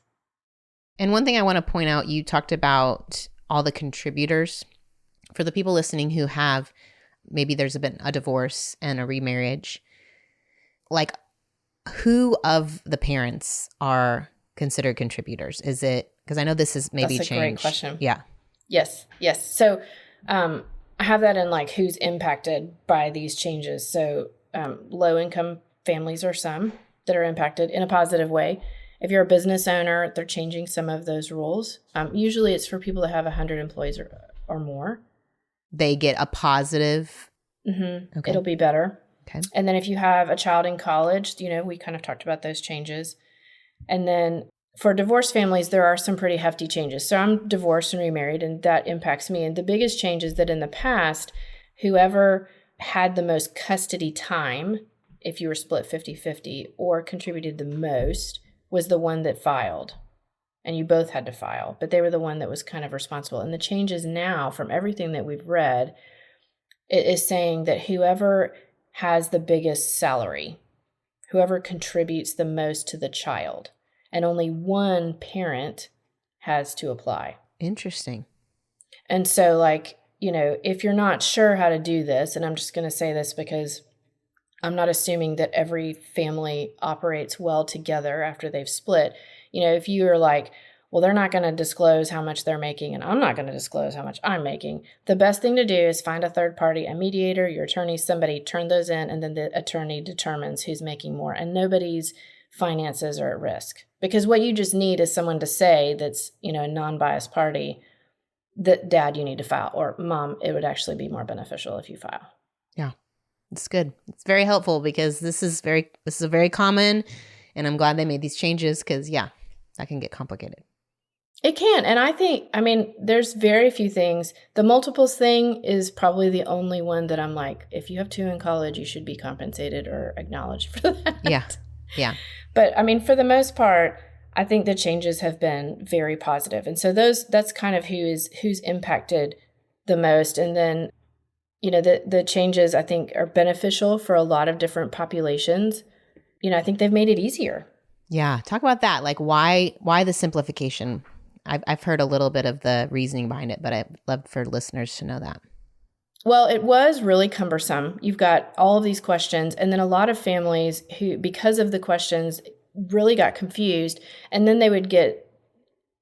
And one thing I want to point out, you talked about all the contributors. For the people listening who have, maybe there's been a divorce and a remarriage, like, who of the parents are considered contributors? Is it, because I know this is maybe changed. That's a great question. Yeah. Yes. So I have that in like who's impacted by these changes. So low income families are some that are impacted in a positive way. If you're a business owner, they're changing some of those rules. Usually it's for people that have 100 employees or more. They get a positive. Mm-hmm. Okay. It'll be better. Okay. And then if you have a child in college, we kind of talked about those changes. And then for divorced families, there are some pretty hefty changes. So I'm divorced and remarried, and that impacts me. And the biggest change is that in the past, whoever had the most custody time, if you were split 50-50, or contributed the most, was the one that filed. And you both had to file, but they were the one that was kind of responsible. And the changes now, from everything that we've read, it is saying that whoever has the biggest salary, whoever contributes the most to the child, and only one parent has to apply. Interesting. And so, like, you know, if you're not sure how to do this, and I'm just going to say this because I'm not assuming that every family operates well together after they've split. You know, if you are like, well, they're not going to disclose how much they're making, and I'm not going to disclose how much I'm making, the best thing to do is find a third party, a mediator, your attorney, somebody, turn those in, and then the attorney determines who's making more, and nobody's finances are at risk. Because what you just need is someone to say that's, you know, a non-biased party that, Dad, you need to file, or Mom, it would actually be more beneficial if you file. Yeah, it's good. It's very helpful because this is a very common, and I'm glad they made these changes because, yeah, that can get complicated. It can. And I think, I mean, there's very few things. The multiples thing is probably the only one that I'm like, if you have two in college, you should be compensated or acknowledged for that. Yeah. Yeah. But I mean, for the most part, I think the changes have been very positive. And so that's kind of who's impacted the most. And then, you know, the changes I think are beneficial for a lot of different populations. You know, I think they've made it easier. Yeah. Talk about that. Like why the simplification? I've heard a little bit of the reasoning behind it, but I'd love for listeners to know that. Well, it was really cumbersome. You've got all of these questions, and then a lot of families who, because of the questions, really got confused, and then they would get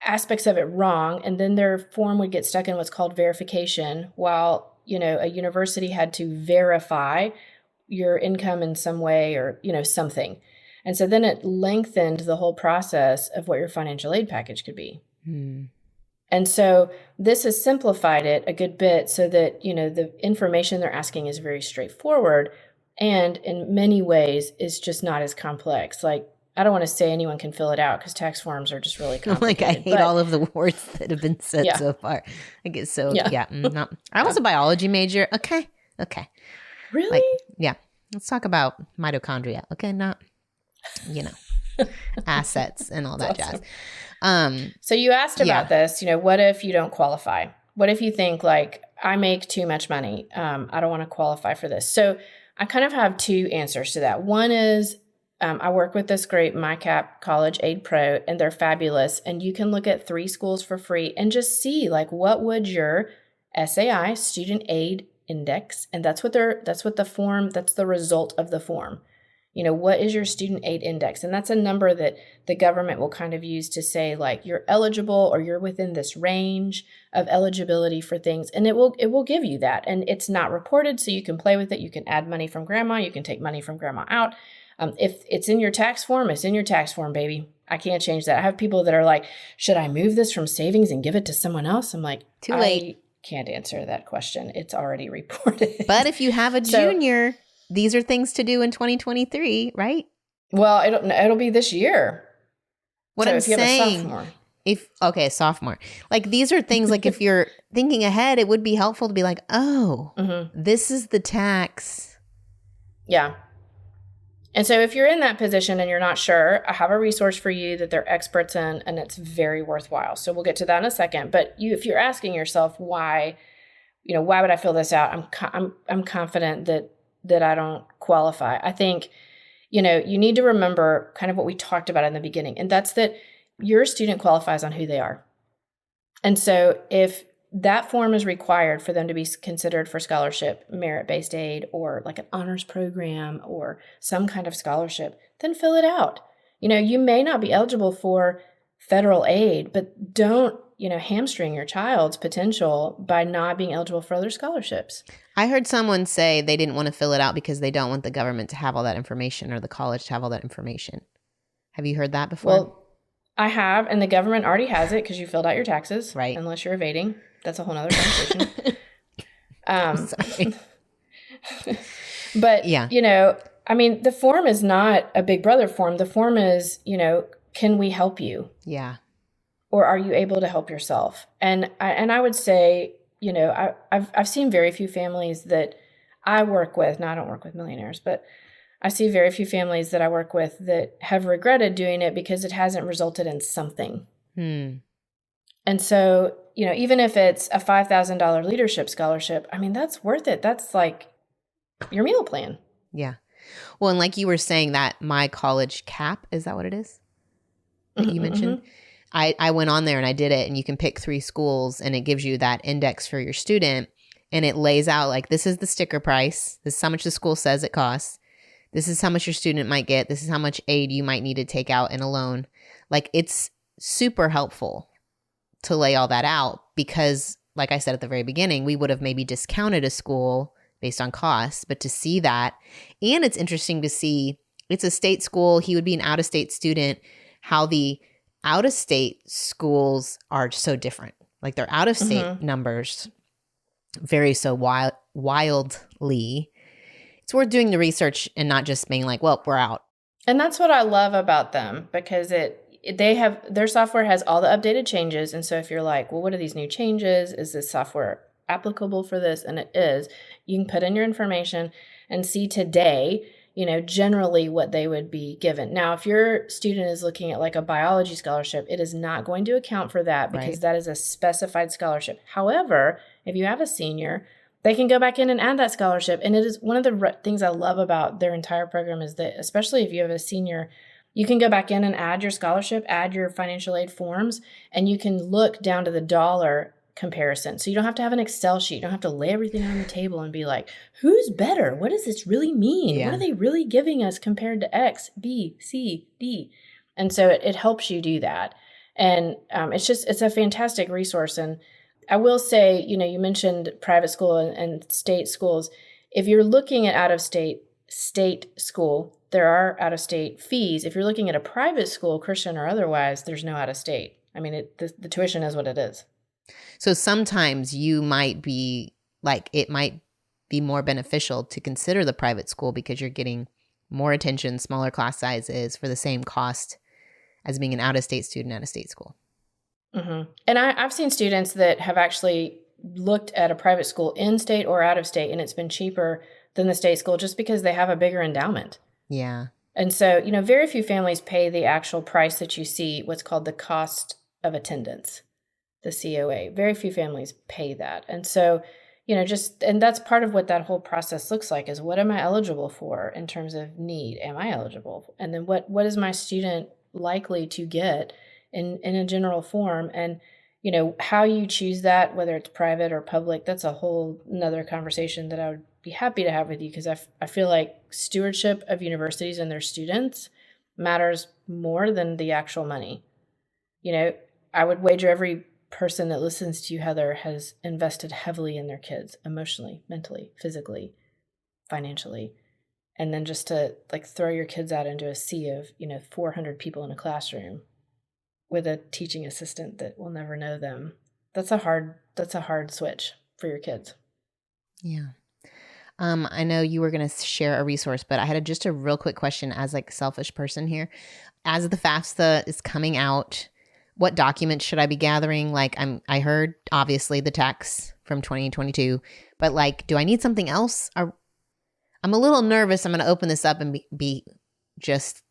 aspects of it wrong, and then their form would get stuck in what's called verification, while, you know, a university had to verify your income in some way or, you know, something. And so then it lengthened the whole process of what your financial aid package could be. And so this has simplified it a good bit so that, you know, the information they're asking is very straightforward and in many ways is just not as complex. Like, I don't want to say anyone can fill it out because tax forms are just really complicated. Like, I hate all of the words that have been said so far. I get so, no. I was a biology major. Okay. Really? Like, yeah. Let's talk about mitochondria. Okay, not, you know, assets and all that jazz. So you asked about this, you know, what if you don't qualify? What if you think like, I make too much money? I don't want to qualify for this. So I kind of have two answers to that. One is I work with this great MyCap College Aid Pro, and they're fabulous. And you can look at 3 schools for free and just see like, what would your SAI, Student Aid Index, and that's the result of the form. You know, what is your student aid index? And that's a number that the government will kind of use to say like you're eligible or you're within this range of eligibility for things. And it will give you that. And it's not reported, so you can play with it. You can add money from grandma. You can take money from grandma out. If it's in your tax form, it's in your tax form, baby. I can't change that. I have people that are like, should I move this from savings and give it to someone else? I'm like, too late. I can't answer that question. It's already reported. But if you have a junior, these are things to do in 2023, right? Well, it'll be this year. What I'm saying, sophomore. Like these are things like if you're thinking ahead, it would be helpful to be like, oh, this is the tax. Yeah. And so if you're in that position and you're not sure, I have a resource for you that they're experts in, and it's very worthwhile. So we'll get to that in a second. But if you're asking yourself why would I fill this out? I'm confident that I don't qualify. I think, you need to remember kind of what we talked about in the beginning, and that's that your student qualifies on who they are. And so if that form is required for them to be considered for scholarship, merit-based aid, or like an honors program or some kind of scholarship, then fill it out. You may not be eligible for federal aid, but don't, hamstring your child's potential by not being eligible for other scholarships. I heard someone say they didn't want to fill it out because they don't want the government to have all that information or the college to have all that information. Have you heard that before? Well, I have, and the government already has it because you filled out your taxes, right? Unless you're evading. That's a whole nother conversation. Sorry. But, yeah. The form is not a Big Brother form. The form is, can we help you? Yeah. Or are you able to help yourself? And I would say, I've seen very few families that I work with. Now, I don't work with millionaires, but I see very few families that I work with that have regretted doing it because it hasn't resulted in something. And so, even if it's a $5,000 leadership scholarship, I mean, that's worth it. That's like your meal plan. Yeah. Well, and like you were saying, that My College Cap, is that what it is that you mentioned? I went on there and I did it, and you can pick 3 schools and it gives you that index for your student, and it lays out like, this is the sticker price. This is how much the school says it costs. This is how much your student might get. This is how much aid you might need to take out in a loan. Like, it's super helpful to lay all that out because, like I said at the very beginning, we would have maybe discounted a school based on costs, but to see that, and it's interesting to see, it's a state school. He would be an out-of-state student, how the out-of-state schools are so different. Like, their out-of-state numbers vary so wildly. It's worth doing the research and not just being like, well, we're out. And that's what I love about them, because their software has all the updated changes. And so if you're like, well, what are these new changes? Is this software applicable for this? And it is. You can put in your information and see today, generally what they would be given. Now, if your student is looking at like a biology scholarship, it is not going to account for that because that is a specified scholarship. However, if you have a senior, they can go back in and add that scholarship. And it is one of the things I love about their entire program is that, especially if you have a senior, you can go back in and add your scholarship, add your financial aid forms, and you can look down to the dollar comparison. So you don't have to have an Excel sheet. You don't have to lay everything on the table and be like, who's better? What does this really mean? Yeah. What are they really giving us compared to X, B, C, D? And so it helps you do that. And it's a fantastic resource. And I will say, you mentioned private school and state schools. If you're looking at out-of-state school, there are out-of-state fees. If you're looking at a private school, Christian or otherwise, there's no out-of-state. I mean, the tuition is what it is. So sometimes you might be like, it might be more beneficial to consider the private school because you're getting more attention, smaller class sizes for the same cost as being an out-of-state student at a state school. And I've seen students that have actually looked at a private school in state or out of state, and it's been cheaper than the state school just because they have a bigger endowment. Yeah. And so, very few families pay the actual price that you see, what's called the cost of attendance, the COA. Very few families pay that. And so, and that's part of what that whole process looks like is, what am I eligible for in terms of need? Am I eligible? And then what is my student likely to get in a general form? And, how you choose that, whether it's private or public, that's a whole nother conversation that I would be happy to have with you, because I feel like stewardship of universities and their students matters more than the actual money. I would wager every person that listens to you, Heather, has invested heavily in their kids, emotionally, mentally, physically, financially. And then just to like throw your kids out into a sea of, 400 people in a classroom with a teaching assistant that will never know them. That's a hard switch for your kids. Yeah. I know you were going to share a resource, but I had just a real quick question as like a selfish person here. As the FAFSA is coming out, what documents should I be gathering? Like I heard obviously the tax from 2022, but like, do I need something else? I'm a little nervous. I'm going to open this up and be just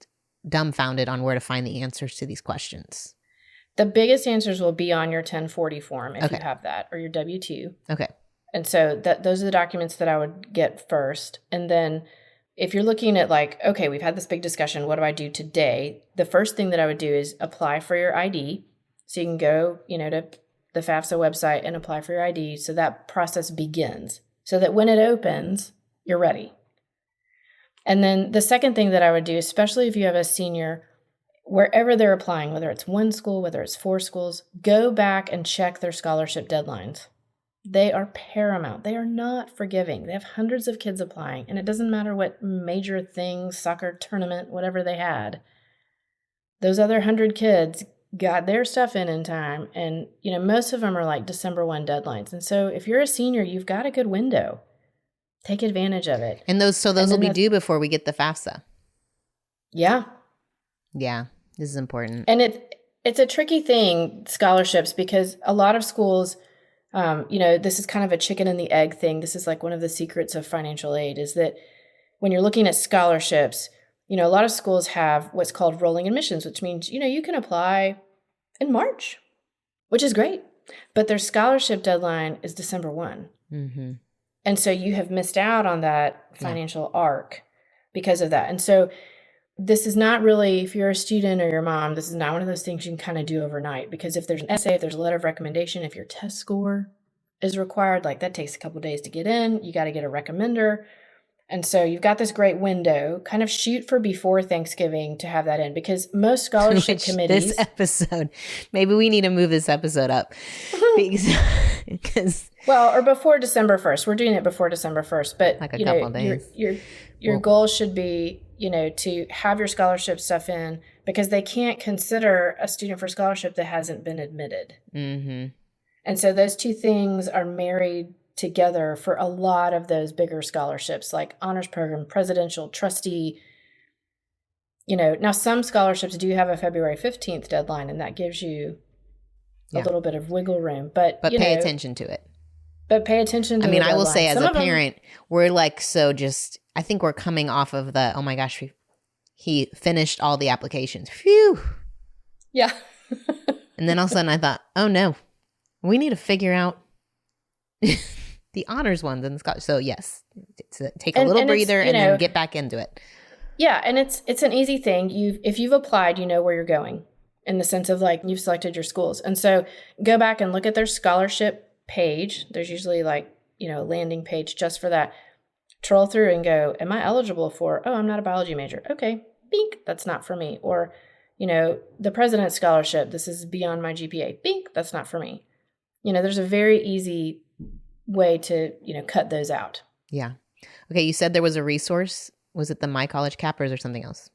dumbfounded on where to find the answers to these questions. The biggest answers will be on your 1040 form if you have that, or your W-2. Okay. And so those are the documents that I would get first. And then if you're looking at like, okay, we've had this big discussion, what do I do today? The first thing that I would do is apply for your ID. So you can go, to the FAFSA website and apply for your ID. So that process begins so that when it opens, you're ready. And then the second thing that I would do, especially if you have a senior, wherever they're applying, whether it's one school, whether it's 4 schools, go back and check their scholarship deadlines. They are paramount. They are not forgiving. They have hundreds of kids applying, and it doesn't matter what major thing, soccer tournament, whatever they had. Those other 100 kids got their stuff in time, and most of them are like December 1 deadlines. And so if you're a senior, you've got a good window. Take advantage of it. And those will be due before we get the FAFSA. Yeah. Yeah. This is important. And it's a tricky thing, scholarships, because a lot of schools, this is kind of a chicken and the egg thing. This is like one of the secrets of financial aid is that when you're looking at scholarships, a lot of schools have what's called rolling admissions, which means, you can apply in March, which is great. But their scholarship deadline is December 1. Mm-hmm. And so you have missed out on that financial arc because of that. And so this is not really, if you're a student or your mom, this is not one of those things you can kind of do overnight. Because if there's an essay, if there's a letter of recommendation, if your test score is required, like that takes a couple of days to get in. You got to get a recommender. And so you've got this great window, kind of shoot for before Thanksgiving to have that in, because most scholarship committees. This episode, maybe we need to move this episode up. because or before December 1st. We're doing it before December 1st. But, like a couple of days. Your goal should be, to have your scholarship stuff in, because they can't consider a student for scholarship that hasn't been admitted. Mm-hmm. And so those two things are married together for a lot of those bigger scholarships, like honors program, presidential, trustee. Now some scholarships do have a February 15th deadline, and that gives you a little bit of wiggle room. But pay attention to it. But pay attention to I will say, as a parent, we're like, I think we're coming off of the, oh my gosh, he finished all the applications. Phew. Yeah. And then all of a sudden I thought, oh no, we need to figure out the honors ones and the scholarship. So yes, take a little breather and then get back into it. Yeah. And it's an easy thing. If you've applied, you know where you're going, in the sense of like you've selected your schools. And so go back and look at their scholarship page. There's usually a landing page just for that. Troll through and go, am I eligible for, I'm not a biology major. Okay, bink, that's not for me. Or, the President's Scholarship, this is beyond my GPA. Bink, that's not for me. There's a very easy way to, cut those out. Yeah. Okay, you said there was a resource. Was it the My College Cap, or is there something else?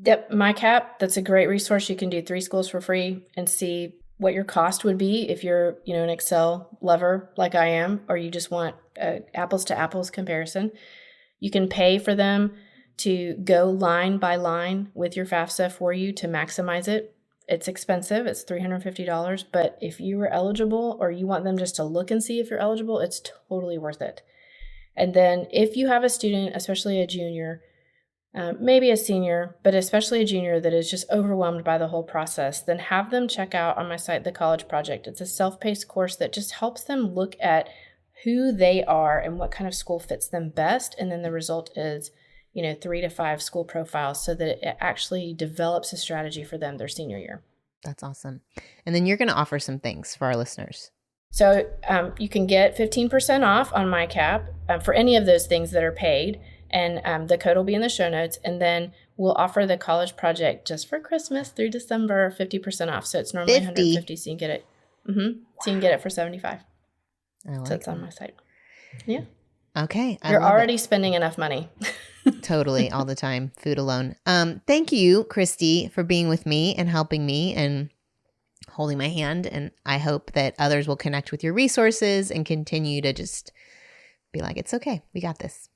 Yep, My Cap, that's a great resource. You can do 3 schools for free and see what your cost would be if you're, an Excel lover like I am, or you just want apples to apples comparison. You can pay for them to go line by line with your FAFSA for you to maximize it. It's expensive. It's $350. But if you are eligible, or you want them just to look and see if you're eligible, it's totally worth it. And then if you have a student, especially a junior, maybe a senior, but especially a junior that is just overwhelmed by the whole process, then have them check out on my site, The College Project. It's a self-paced course that just helps them look at who they are and what kind of school fits them best. And then the result is, 3 to 5 school profiles, so that it actually develops a strategy for them their senior year. That's awesome. And then you're going to offer some things for our listeners. So you can get 15% off on MyCap for any of those things that are paid. And the code will be in the show notes. And then we'll offer the College Project just for Christmas through December, 50% off. So it's normally 150, so you can get it. Mm-hmm. So you can get it for 75. So it's on my site. Yeah. Okay. You're already spending enough money. Totally. All the time. Food alone. Thank you, Kristi, for being with me and helping me and holding my hand. And I hope that others will connect with your resources and continue to just be like, it's okay. We got this.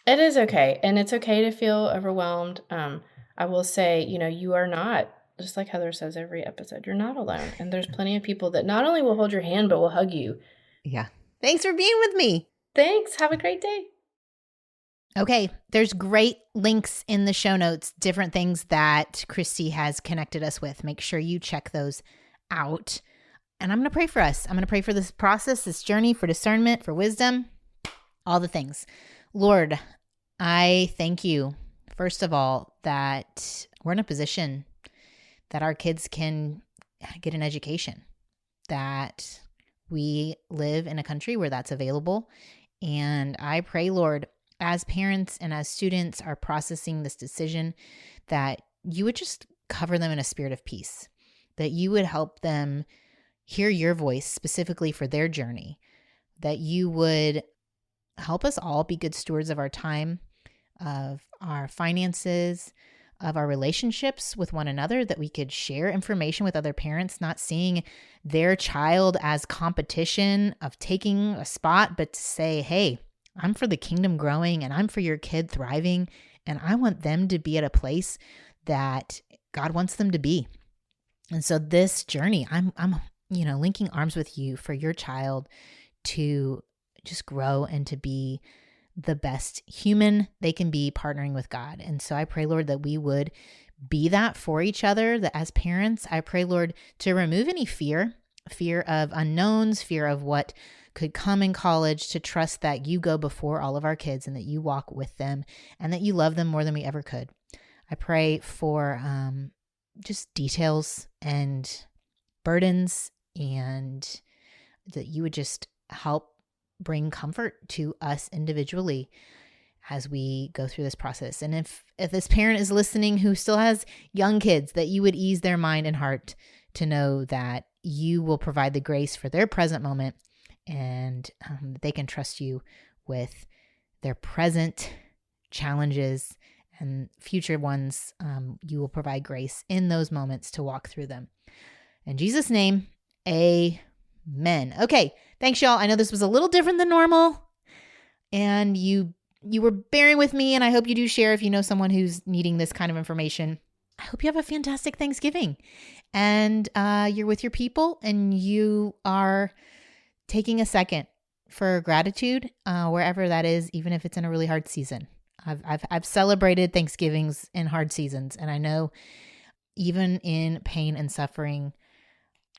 It is okay. And it's okay to feel overwhelmed. I will say, you are not, just like Heather says every episode, you're not alone. And there's plenty of people that not only will hold your hand, but will hug you. Yeah. Thanks for being with me. Thanks. Have a great day. Okay. There's great links in the show notes, different things that Kristi has connected us with. Make sure you check those out. And I'm going to pray for us. I'm going to pray for this process, this journey, for discernment, for wisdom, all the things. Lord, I thank you, first of all, that we're in a position that our kids can get an education, that we live in a country where that's available. And I pray, Lord, as parents and as students are processing this decision, that you would just cover them in a spirit of peace, that you would help them hear your voice specifically for their journey, that you would help us all be good stewards of our time, of our finances, of our relationships with one another, that we could share information with other parents, not seeing their child as competition of taking a spot, but to say, hey, I'm for the kingdom growing and I'm for your kid thriving. And I want them to be at a place that God wants them to be. And so this journey, I'm linking arms with you for your child to just grow and to be the best human they can be, partnering with God. And so I pray, Lord, that we would be that for each other, that as parents, I pray, Lord, to remove any fear of unknowns, fear of what could come in college, to trust that you go before all of our kids and that you walk with them and that you love them more than we ever could. I pray for just details and burdens, and that you would just help bring comfort to us individually as we go through this process. And if this parent is listening who still has young kids, that you would ease their mind and heart to know that you will provide the grace for their present moment, and they can trust you with their present challenges and future ones. You will provide grace in those moments to walk through them. In Jesus' name, amen. Okay, thanks, y'all. I know this was a little different than normal, and you were bearing with me, and I hope you do share if you know someone who's needing this kind of information. I hope you have a fantastic Thanksgiving, and you're with your people, and you are taking a second for gratitude wherever that is, even if it's in a really hard season. I've celebrated Thanksgivings in hard seasons, and I know even in pain and suffering,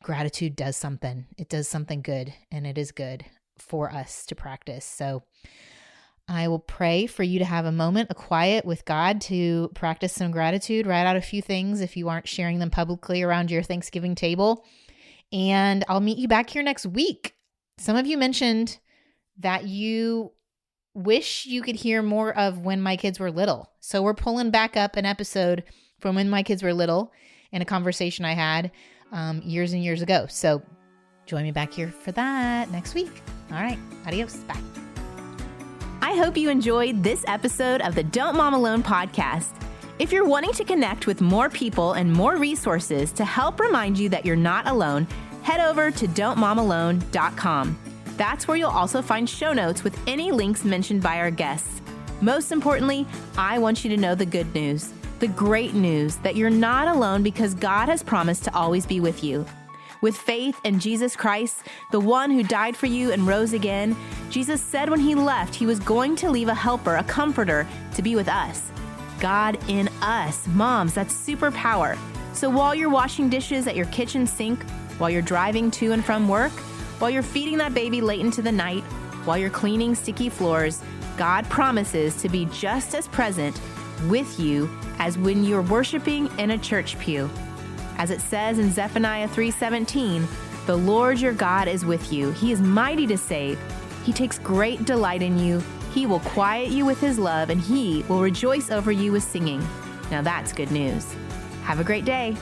gratitude does something. It does something good, and it is good for us to practice. So I will pray for you to have a moment of quiet with God to practice some gratitude. Write out a few things if you aren't sharing them publicly around your Thanksgiving table. And I'll meet you back here next week. Some of you mentioned that you wish you could hear more of When My Kids Were Little. So we're pulling back up an episode from When My Kids Were Little in a conversation I had years and years ago. So join me back here for that next week. All right. Adios. Bye. I hope you enjoyed this episode of the Don't Mom Alone podcast. If you're wanting to connect with more people and more resources to help remind you that you're not alone, head over to don'tmomalone.com. That's where you'll also find show notes with any links mentioned by our guests. Most importantly, I want you to know the good news, the great news that you're not alone because God has promised to always be with you. With faith in Jesus Christ, the one who died for you and rose again, Jesus said when he left, he was going to leave a helper, a comforter, to be with us. God in us. Moms, that's superpower. So while you're washing dishes at your kitchen sink, while you're driving to and from work, while you're feeding that baby late into the night, while you're cleaning sticky floors, God promises to be just as present with you as when you're worshiping in a church pew. As it says in Zephaniah 3:17, the Lord your God is with you. He is mighty to save. He takes great delight in you. He will quiet you with his love, and he will rejoice over you with singing. Now that's good news. Have a great day.